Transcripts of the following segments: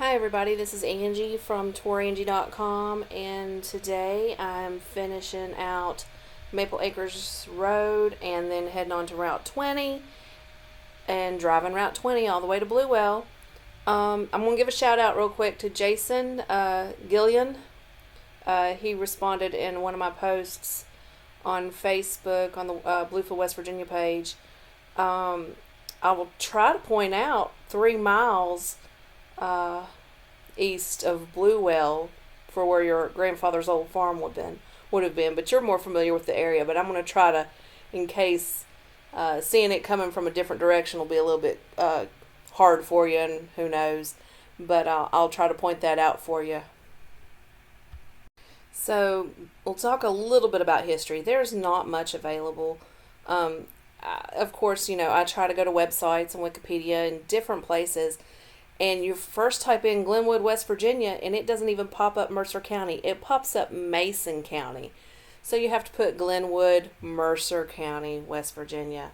Hi everybody, this is Angie from tourangie.com, and today I'm finishing out Maple Acres Road and then heading on to Route 20 and driving Route 20 all the way to Bluewell. I'm going to give a shout out real quick to Jason Gillian. He responded in one of my posts on Facebook on the Bluefield, West Virginia page. I will try to point out 3 miles east of Bluewell for where your grandfather's old farm would have been, but you're more familiar with the area. But I'm going to try to, in case seeing it coming from a different direction will be a little bit hard for you, and who knows, but I'll try to point that out for you. So we'll talk a little bit about history. There's not much available. Of course, I try to go to websites and Wikipedia and different places, and you first type in Glenwood, West Virginia, and it doesn't even pop up Mercer County. It pops up Mason County. So you have to put Glenwood, Mercer County, West Virginia.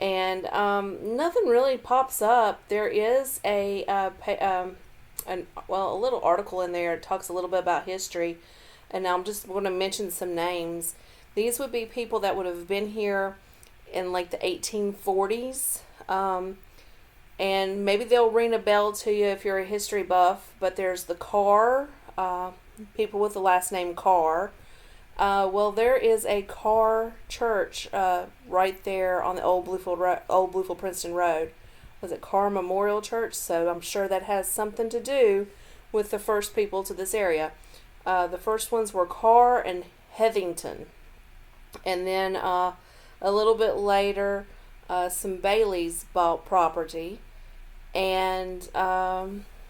And nothing really pops up. There is a little article in there. It talks a little bit about history. And now I'm just going to mention some names. These would be people that would have been here in like the 1840s. And maybe they'll ring a bell to you if you're a history buff. But there's the Carr, people with the last name Carr. There is a Carr church right there on the old Bluefield Princeton Road. Was it Carr Memorial Church? So I'm sure that has something to do with the first people to this area. The first ones were Carr and Heathington. And then a little bit later, some Baileys bought property. And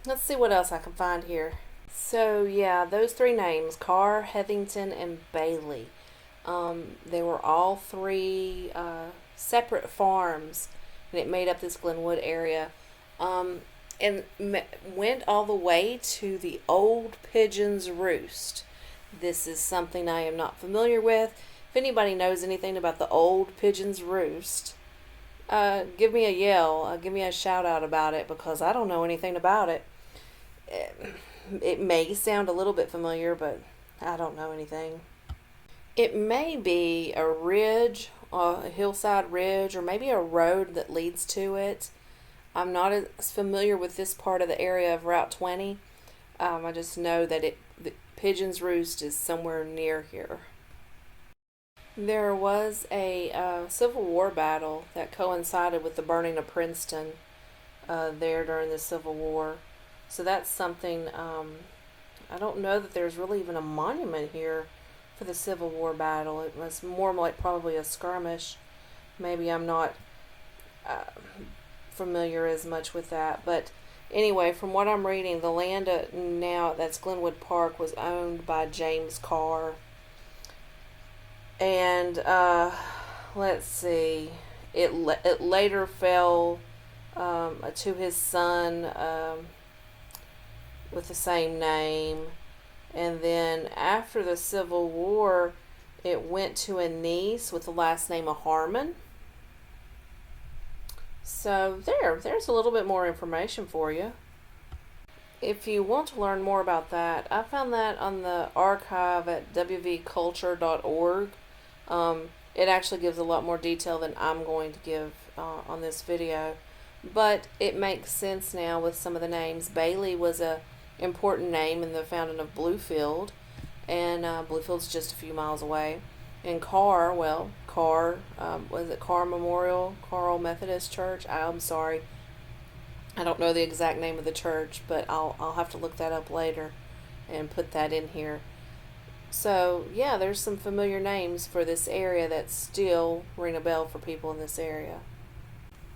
let's see what else I can find here. So yeah, those 3 names, Carr, Heathington, and Bailey. They were all 3 separate farms, and it made up this Glenwood area. And went all the way to the Old Pigeon's Roost. This is something I am not familiar with. If anybody knows anything about the Old Pigeon's Roost, give me a yell, give me a shout out about it, because I don't know anything about it. It may sound a little bit familiar, but I don't know anything. It may be a ridge, a hillside ridge, or maybe a road that leads to it. I'm not as familiar with this part of the area of Route 20. I just know that the Pigeon's Roost is somewhere near here. There was a Civil War battle that coincided with the burning of Princeton there during the Civil War. So that's something, I don't know that there's really even a monument here for the Civil War battle. It was more like probably a skirmish. Maybe I'm not familiar as much with that. But anyway, from what I'm reading, the land now that's Glenwood Park was owned by James Carr. And let's see, it later fell to his son with the same name, and then after the Civil War it went to a niece with the last name of Harmon. So there's a little bit more information for you. If you want to learn more about that, I found that on the archive at wvculture.org. It actually gives a lot more detail than I'm going to give on this video, but it makes sense now with some of the names. Bailey was a important name in the founding of Bluefield, and Bluefield's just a few miles away. And Carr, was it Carr Memorial, Carl Methodist Church? I'm sorry, I don't know the exact name of the church, but I'll have to look that up later and put that in here. So yeah, there's some familiar names for this area that still ring a bell for people in this area.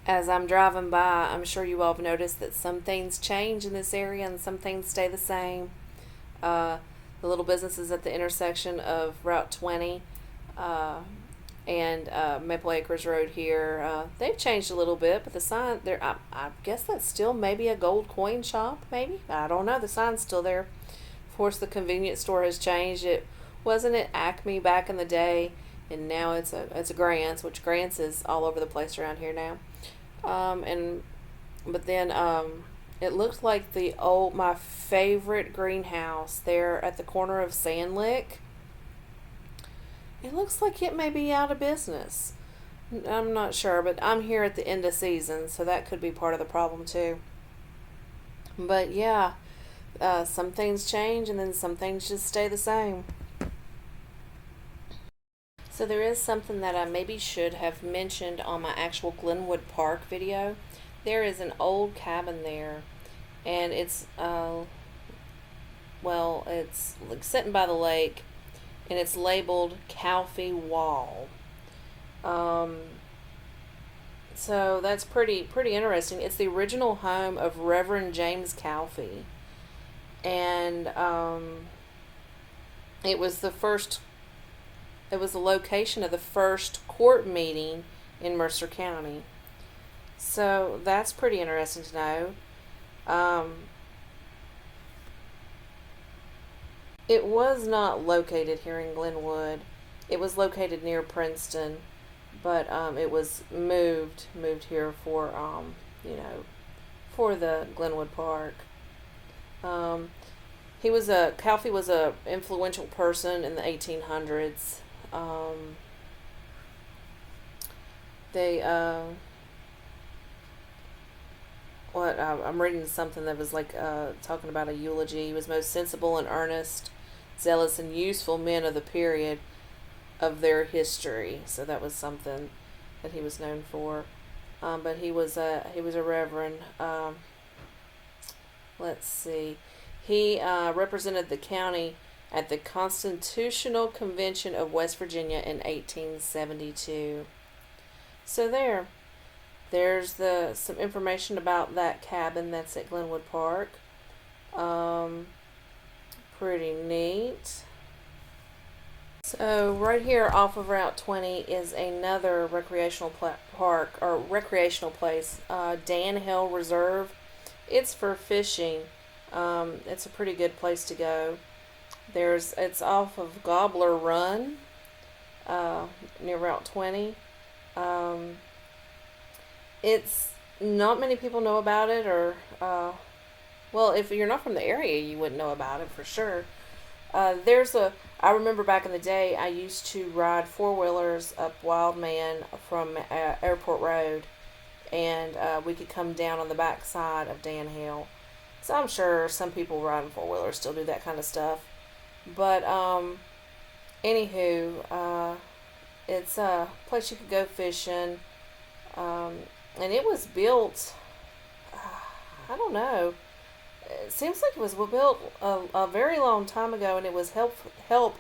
As I'm driving by, I'm sure you all have noticed that some things change in this area and some things stay the same. The little businesses at the intersection of Route 20 and Maple Acres Road here, they've changed a little bit, but the sign there, I guess that's still maybe a gold coin shop, maybe? I don't know, the sign's still there. Of course, the convenience store has changed. It wasn't it Acme back in the day, and now it's a Grant's, which Grant's is all over the place around here now. But then It looked like my favorite greenhouse there at the corner of Sand Lick. It looks like it may be out of business. I'm not sure, but I'm here at the end of season, so that could be part of the problem too. But yeah, some things change and then some things just stay the same. So there is something that I maybe should have mentioned on my actual Glenwood Park video. There is an old cabin there, and it's like sitting by the lake, and it's labeled Calfee Wall. Um, so that's pretty interesting. It's the original home of Reverend James Calfee, and it was the first. It was the location of the first court meeting in Mercer County. So that's pretty interesting to know. Um, it was not located here in Glenwood. It was located near Princeton, but it was moved here for for the Glenwood Park. Um, Calfee was a influential person in the 1800s. Um, they what I'm reading something that was like talking about a eulogy. He was most sensible and earnest, zealous and useful men of the period of their history. So that was something that he was known for. But he was a reverend. Let's see. He represented the county at the Constitutional Convention of West Virginia in 1872. So there's some information about that cabin that's at Glenwood Park. Um, Pretty neat. So right here off of Route 20 is another recreational park or recreational place, Dan Hill Reserve. It's for fishing. It's a pretty good place to go. It's off of Gobbler Run, near Route 20. It's not many people know about it, or well, if you're not from the area, you wouldn't know about it for sure. I remember back in the day, I used to ride four-wheelers up Wildman from Airport Road, and we could come down on the back side of Dan Hill. So I'm sure some people riding four-wheelers still do that kind of stuff. But, anywho, it's a place you could go fishing, and it was built, I don't know, it seems like it was built a very long time ago, and it was help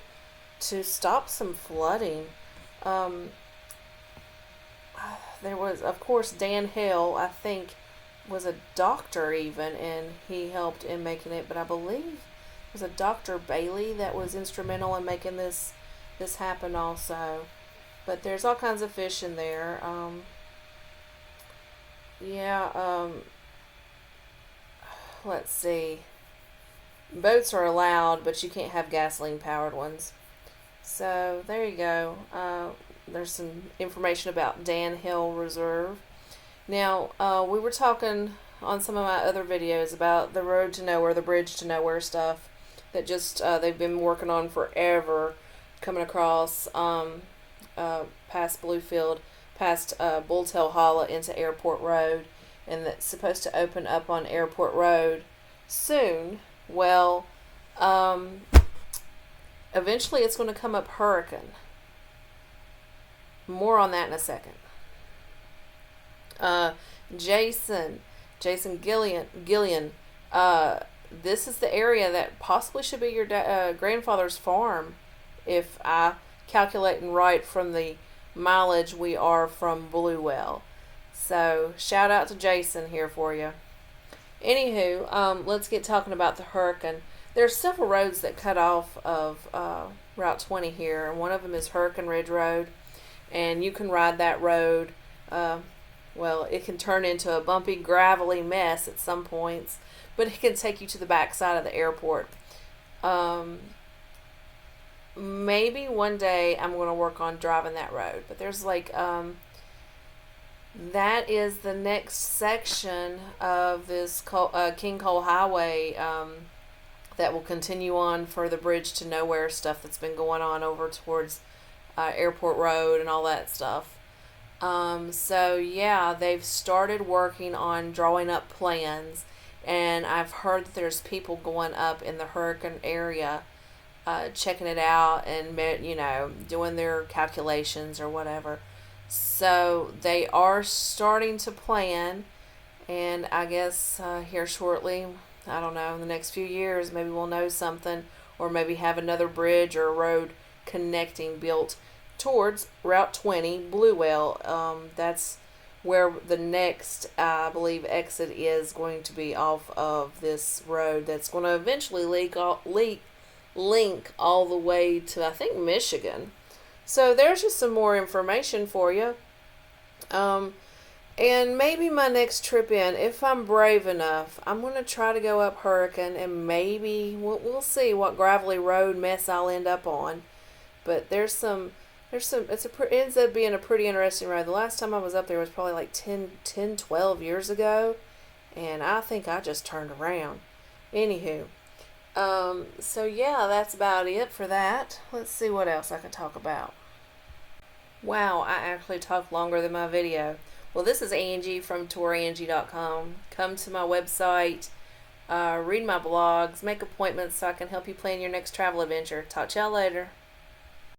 to stop some flooding. Um, there was, of course, Dan Hill, I think, was a doctor even, and he helped in making it, but I believe it was a Dr. Bailey that was instrumental in making this happen also. But there's all kinds of fish in there. Yeah, let's see. Boats are allowed, but you can't have gasoline powered ones. So there you go. There's some information about Dan Hill Reserve. Now, we were talking on some of my other videos about the road to nowhere, the bridge to nowhere stuff that just they've been working on forever, coming across past Bluefield, past Bulltail Hollow into Airport Road, and that's supposed to open up on Airport Road soon. Well, eventually it's going to come up Hurricane. More on that in a second. Jason Gillian. This is the area that possibly should be your grandfather's farm, if I calculating right from the mileage we are from Bluewell. So shout out to Jason here for you. Anywho, let's get talking about the Hurricane. There's several roads that cut off of Route 20 here, and one of them is Hurricane Ridge Road, and you can ride that road. Well, it can turn into a bumpy, gravelly mess at some points, but it can take you to the back side of the airport. Maybe one day I'm going to work on driving that road, but there's like that is the next section of this King Cole Highway that will continue on for the Bridge to Nowhere stuff that's been going on over towards Airport Road and all that stuff. So yeah, they've started working on drawing up plans, and I've heard that there's people going up in the hurricane area, checking it out and doing their calculations or whatever. So they are starting to plan, and I guess here shortly, I don't know, in the next few years, maybe we'll know something, or maybe have another bridge or road connecting built towards Route 20, Bluewell. That's where the next, I believe, exit is going to be off of this road. That's going to eventually link all the way to, I think, Michigan. So there's just some more information for you. And maybe my next trip in, if I'm brave enough, I'm going to try to go up Hurricane, and maybe we'll see what gravelly road mess I'll end up on. But it ends up being a pretty interesting road. The last time I was up there was probably like 12 years ago, and I think I just turned around. Anywho, so yeah, that's about it for that. Let's see what else I can talk about. Wow, I actually talked longer than my video. Well, this is Angie from tourangie.com. Come to my website, read my blogs, make appointments so I can help you plan your next travel adventure. Talk to y'all later.